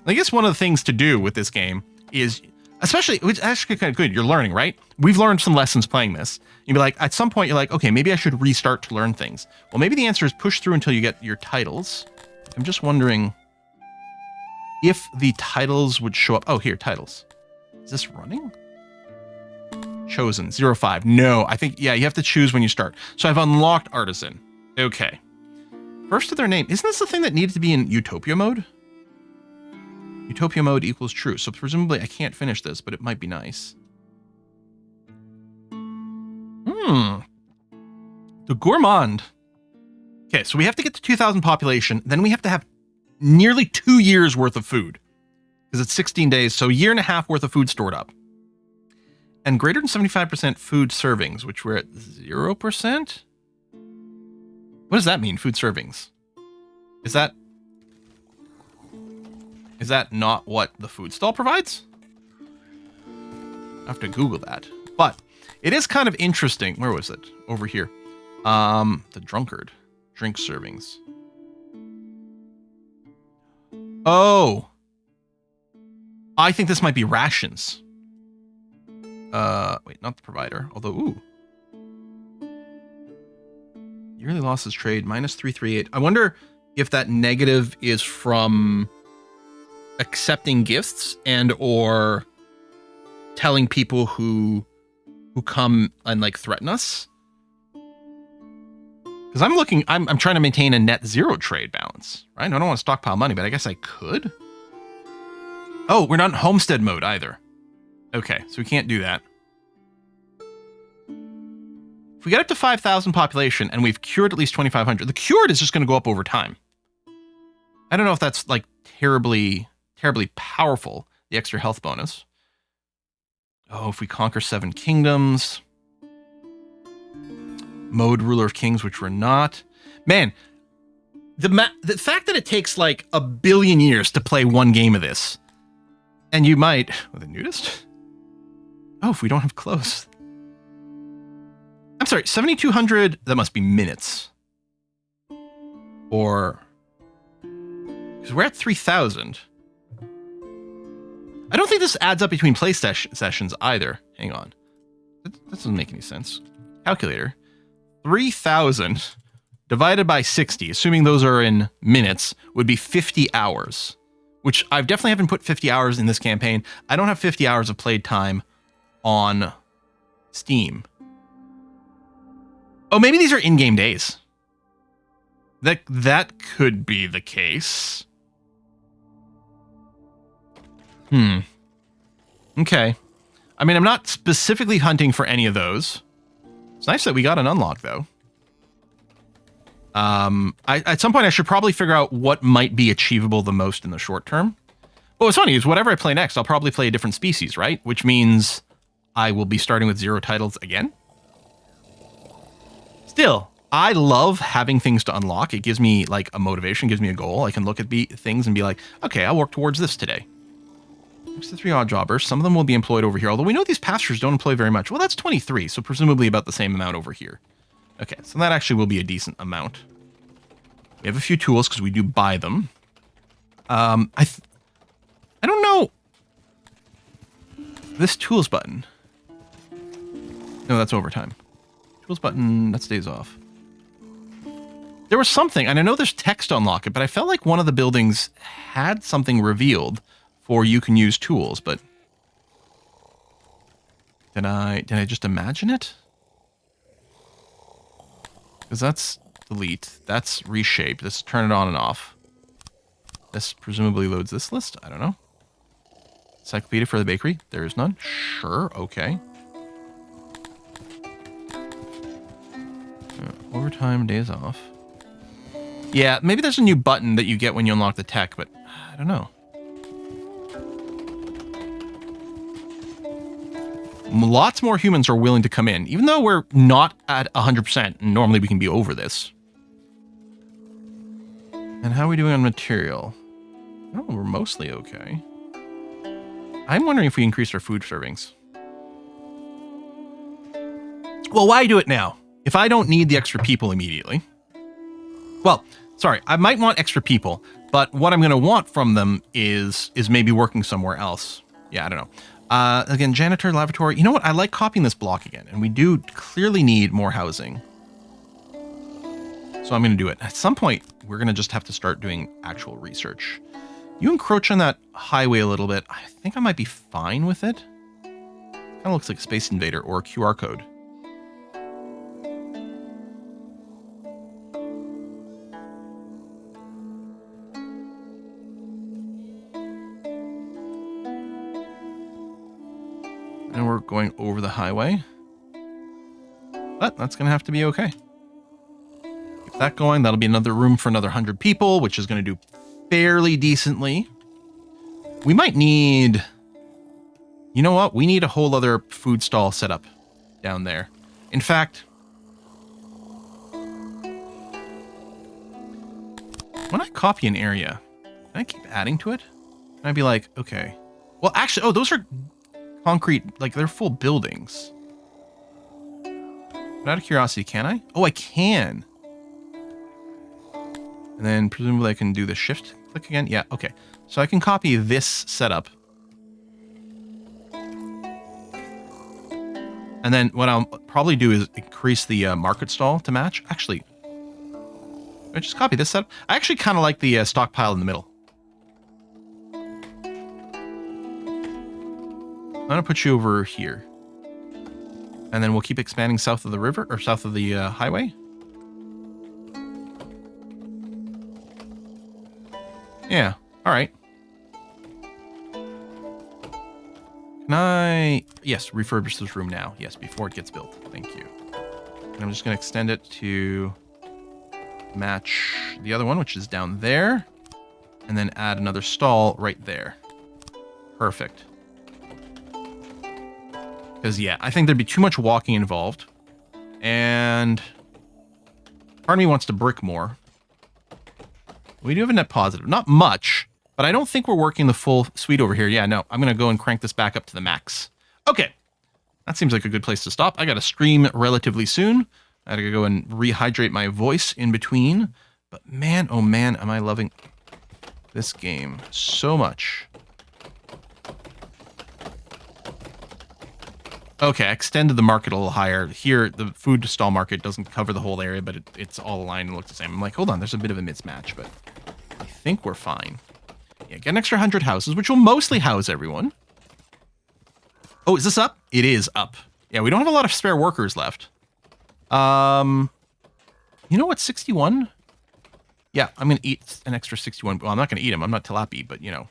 I guess one of the things to do with this game is, especially, it's actually kind of good, you're learning, right? We've learned some lessons playing this. You'd be like, at some point, you're like, okay, maybe I should restart to learn things. Well, maybe the answer is push through until you get your titles. I'm just wondering if the titles would show up. Oh, here, titles. Is this running? Chosen, 05. No, I think, yeah, you have to choose when you start. So I've unlocked Artisan. Okay. First to their name. Isn't this the thing that needed to be in Utopia mode? Utopia mode equals true. So presumably I can't finish this, but it might be nice. The Gourmand. Okay, so we have to get to 2,000 population. Then we have to have nearly 2 years worth of food. Because it's 16 days, so a year and a half worth of food stored up. And greater than 75% food servings, which we're at 0%? What does that mean, food servings? Is that not what the food stall provides? I have to Google that. But it is kind of interesting. Where was it? Over here. The drunkard. Drink servings. Oh. I think this might be rations. Wait, not the provider. Although, ooh. Yearly losses trade, minus 338. I wonder if that negative is from accepting gifts and or telling people who come and like threaten us. Because I'm trying to maintain a net zero trade balance, right? I don't want to stockpile money, but I guess I could. Oh, we're not in homestead mode either. Okay, so we can't do that. If we get up to 5,000 population and we've cured at least 2,500, the cured is just going to go up over time. I don't know if that's like terribly powerful, the extra health bonus. Oh, if we conquer 7 kingdoms. Mode ruler of kings, which we're not. Man, the fact that it takes like 1 billion years to play one game of this. And you might... Oh, the nudist? Oh, if we don't have clothes. I'm sorry, 7,200, that must be minutes. Or... Because we're at 3,000. I don't think this adds up between play sessions either. Hang on. That doesn't make any sense. Calculator. 3,000 divided by 60, assuming those are in minutes, would be 50 hours. Which I definitely haven't put 50 hours in this campaign. I don't have 50 hours of played time on Steam. Oh, maybe these are in-game days. That could be the case. Okay. I mean, I'm not specifically hunting for any of those. It's nice that we got an unlock, though. At some point, I should probably figure out what might be achievable the most in the short term. Well, what's funny is whatever I play next, I'll probably play a different species, right? Which means I will be starting with 0 titles again. Still, I love having things to unlock. It gives me like a motivation, gives me a goal. I can look at things and be like, okay, I'll work towards this today. Next to 3 odd jobbers. Some of them will be employed over here, although we know these pastures don't employ very much. Well, that's 23, so presumably about the same amount over here. Okay, so that actually will be a decent amount. We have a few tools because we do buy them. I don't know. This tools button. No, that's overtime. Tools button, that stays off. There was something, and I know there's text to unlock it, but I felt like one of the buildings had something revealed for you can use tools, but did I just imagine it? Because that's delete, that's reshape, this turn it on and off. This presumably loads this list, I don't know. Encyclopedia for the bakery, there is none. Sure, okay. Overtime, days off. Yeah, maybe there's a new button that you get when you unlock the tech, but I don't know. Lots more humans are willing to come in, even though we're not at 100%, and normally we can be over this. And how are we doing on material? Oh, we're mostly okay. I'm wondering if we increased our food servings. Well, why do it now? If I don't need the extra people immediately. Well, sorry, I might want extra people, but what I'm going to want from them is maybe working somewhere else. Yeah, I don't know. Again, janitor, lavatory. You know what? I like copying this block again, and we do clearly need more housing. So I'm going to do it. At some point, we're going to just have to start doing actual research. You encroach on that highway a little bit. I think I might be fine with it. Kind of looks like a Space Invader or a QR code. And we're going over the highway. But that's going to have to be okay. Keep that going. That'll be another room for another 100 people, which is going to do fairly decently. We might need... You know what? We need a whole other food stall set up down there. In fact... When I copy an area, can I keep adding to it? Can I be like, okay. Well, actually, oh, those are concrete, like they're full buildings. But out of curiosity, can I? Oh, I can. And then presumably I can do the shift click again. Yeah, okay. So I can copy this setup. And then what I'll probably do is increase the market stall to match. Actually, I just copy this setup. I actually kind of like the stockpile in the middle. I'm going to put you over here. And then we'll keep expanding south of the river, or south of the highway. Yeah, all right. Can I... Yes, refurbish this room now. Yes, before it gets built. Thank you. And I'm just going to extend it to match the other one, which is down there. And then add another stall right there. Perfect. Because, yeah, I think there'd be too much walking involved. And part of me wants to brick more. We do have a net positive. Not much, but I don't think we're working the full suite over here. Yeah, no, I'm going to go and crank this back up to the max. Okay. That seems like a good place to stop. I got to stream relatively soon. I got to go and rehydrate my voice in between. But man, oh man, am I loving this game so much. Okay, I extended the market a little higher. Here, the food stall market doesn't cover the whole area, but it's all aligned and looks the same. I'm like, hold on, there's a bit of a mismatch, but I think we're fine. Yeah, get an extra 100 houses, which will mostly house everyone. Oh, is this up? It is up. Yeah, we don't have a lot of spare workers left. You know what, 61? Yeah, I'm going to eat an extra 61. Well, I'm not going to eat them. I'm not tilapia, but, you know.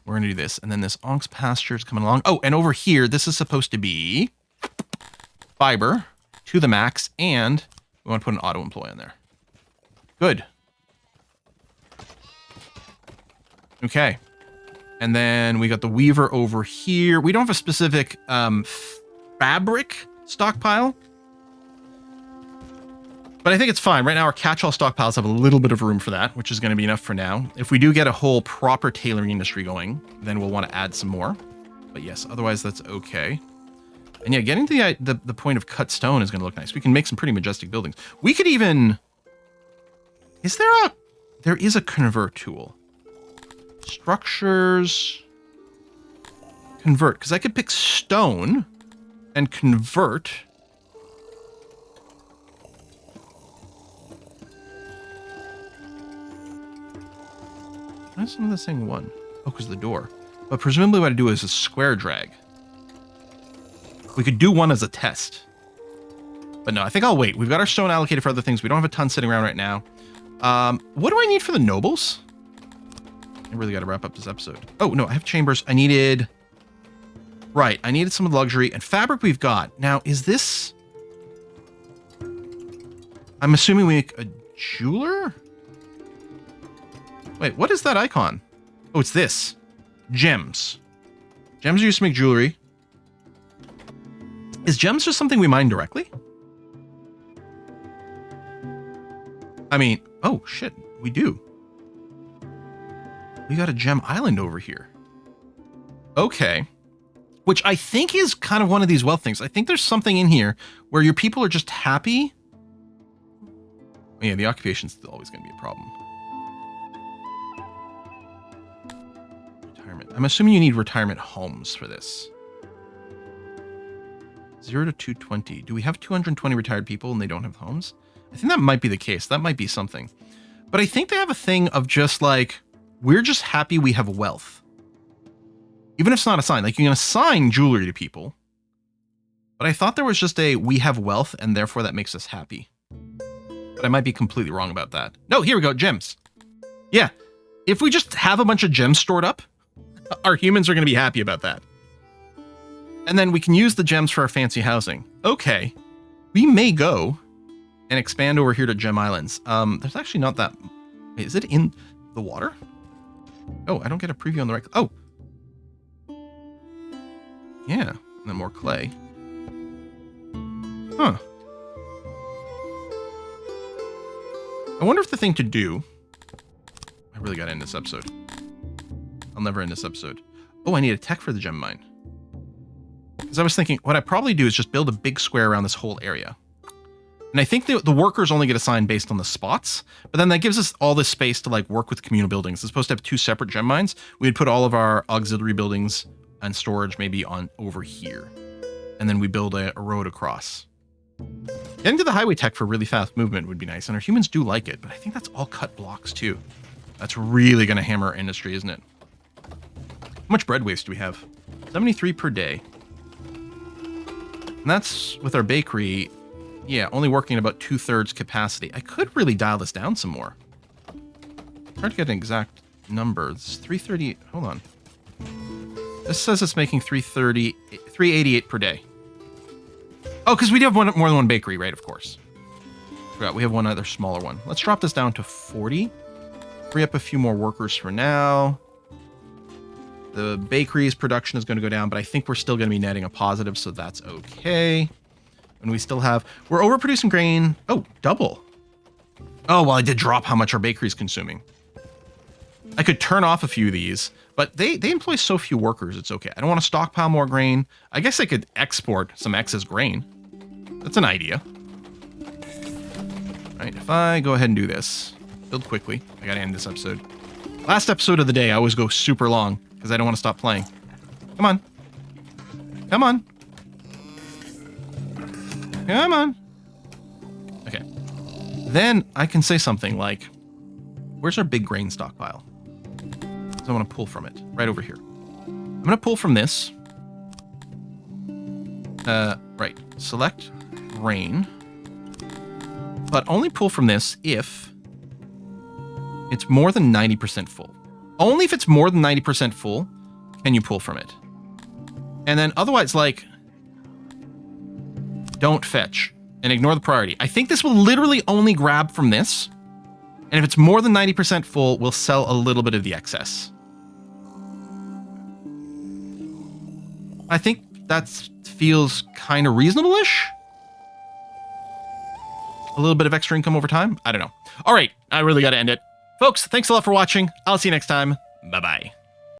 We're going to do this. And then this ox pasture is coming along. Oh, and over here, this is supposed to be fiber to the max. And we want to put an auto employ in there. Good. Okay. And then we got the weaver over here. We don't have a specific fabric stockpile. But I think it's fine. Right now, our catch-all stockpiles have a little bit of room for that, which is going to be enough for now. If we do get a whole proper tailoring industry going, then we'll want to add some more. But yes, otherwise that's okay. And yeah, getting to the point of cut stone is going to look nice. We can make some pretty majestic buildings. We could even... Is there a... There is a convert tool. Structures... Convert. Because I could pick stone and convert... Why is some of this saying one? Oh, because the door. But presumably what I do is a square drag. We could do one as a test. But no, I think I'll wait. We've got our stone allocated for other things. We don't have a ton sitting around right now. What do I need for the nobles? I really got to wrap up this episode. Oh, no, I have chambers. I needed... Right, I needed some of the luxury. And fabric we've got. Now, is this... I'm assuming we make a jeweler? Wait, what is that icon? Oh, it's this. Gems. Gems are used to make jewelry. Is gems just something we mine directly? I mean, oh, shit. We do. We got a gem island over here. Okay. Which I think is kind of one of these wealth things. I think there's something in here where your people are just happy. Oh, yeah, the occupation's always going to be a problem. I'm assuming you need retirement homes for this. 0 to 220. Do we have 220 retired people and they don't have homes? I think that might be the case. That might be something. But I think they have a thing of just like, we're just happy we have wealth. Even if it's not a sign. Like you can assign jewelry to people. But I thought there was just a, we have wealth and therefore that makes us happy. But I might be completely wrong about that. No, here we go. Gems. Yeah. If we just have a bunch of gems stored up, our humans are going to be happy about that. And then we can use the gems for our fancy housing. Okay. We may go and expand over here to Gem Islands. There's actually not that... Wait, is it in the water? Oh, I don't get a preview on the right... Oh. Yeah. And then more clay. Huh. I wonder if the thing to do... I really got to end this episode. I'll never end this episode. Oh, I need a tech for the gem mine. Because I was thinking, what I probably do is just build a big square around this whole area. And I think the workers only get assigned based on the spots, but then that gives us all this space to like work with communal buildings. It's supposed to have 2 separate gem mines. We'd put all of our auxiliary buildings and storage maybe on over here. And then we build a road across. Getting to the highway tech for really fast movement would be nice, and our humans do like it, but I think that's all cut blocks too. That's really going to hammer our industry, isn't it? How much bread waste do we have? 73 per day. And that's with our bakery, yeah, only working at about 2/3 capacity. I could really dial this down some more. Try to get an exact number. It's 330, hold on. This says it's making 388 per day. Oh, because we do have more than one bakery, right? Of course. Forgot we have one other smaller one. Let's drop this down to 40. Free up a few more workers for now. The bakery's production is going to go down, but I think we're still going to be netting a positive, so that's okay. And we still have... We're overproducing grain. Oh, double. Oh, well, I did drop how much our bakery's consuming. I could turn off a few of these, but they employ so few workers, it's okay. I don't want to stockpile more grain. I guess I could export some excess grain. That's an idea. All right, if I go ahead and do this, build quickly. I got to end this episode. Last episode of the day, I always go super long because I don't want to stop playing. Come on. Come on. Come on. Okay. Then I can say something like, where's our big grain stockpile? So I want to pull from it right over here. I'm going to pull from this. Right. Select grain. But only pull from this if it's more than 90% full. Only if it's more than 90% full can you pull from it. And then otherwise, like, don't fetch and ignore the priority. I think this will literally only grab from this. And if it's more than 90% full, we'll sell a little bit of the excess. I think that feels kind of reasonable-ish. A little bit of extra income over time. I don't know. All right, I really got to end it. Folks, thanks a lot for watching. I'll see you next time. Bye-bye.